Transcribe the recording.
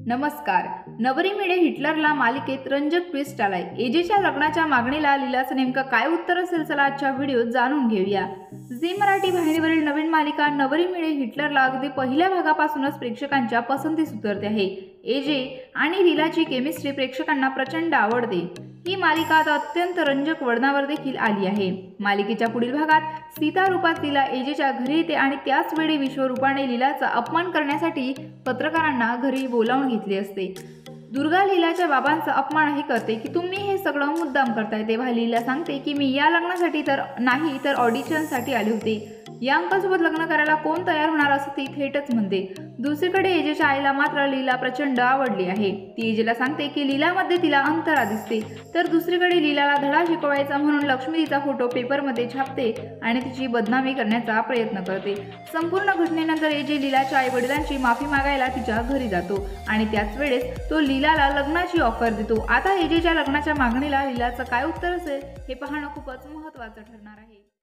नमस्कार. नवरी मिळे हिटलरला मालिकेत रंजक ट्विस्ट आलाय. एजेच्या लग्नाच्या मागणीला लीलाचं नेमकं काय उत्तर असेल, चला आजच्या व्हिडिओत जाणून घेऊया. झी मराठी वाहिनीवरील नवीन मालिका नवरी मिळे हिटलरला अगदी पहिल्या भागापासूनच प्रेक्षकांच्या पसंतीस उतरते आहे. एजे आणि लीलाची केमिस्ट्री प्रेक्षकांना प्रचंड आवडते. ही मालिका आता अत्यंत रंजक वळणावर देखील आली आहे. मालिकेच्या पुढील भागात सीता रूपात लीला एजेच्या घरी येते आणि त्याच वेळी विश्वरूपाने लीलाचा अपमान करण्यासाठी पत्रकारांना घरी बोलावून घेतले असते. दुर्गा लीलाच्या बाबांचा अपमानही करते की तुम्ही हे सगळं मुद्दाम करताय. तेव्हा लीला सांगते की मी या लग्नासाठी तर नाही तर ऑडिशनसाठी आले होते. या अंकासोबत लग्न करायला कोण तयार होणार असं ती थेटच म्हणते. दुसरीकडे एजेच्या आईला मात्र लीला प्रचंड आवडली आहे. ती एजेला सांगते की लीलामध्ये तिला अंतरा दिसते. तर दुसरीकडे लीलाला धडा शिकवायचा म्हणून लक्ष्मी तिचा फोटो पेपरमध्ये छापते आणि तिची बदनामी करण्याचा प्रयत्न करते. संपूर्ण घटनेनंतर एजे लीलाच्या आई वडिलांची माफी मागायला तिच्या घरी जातो आणि त्याच वेळेस तो लीलाला लग्नाची ऑफर देतो. आता एजेच्या लग्नाच्या मागणीला लीलाचं काय उत्तर असेल हे पाहणं खूपच महत्त्वाचं ठरणार आहे.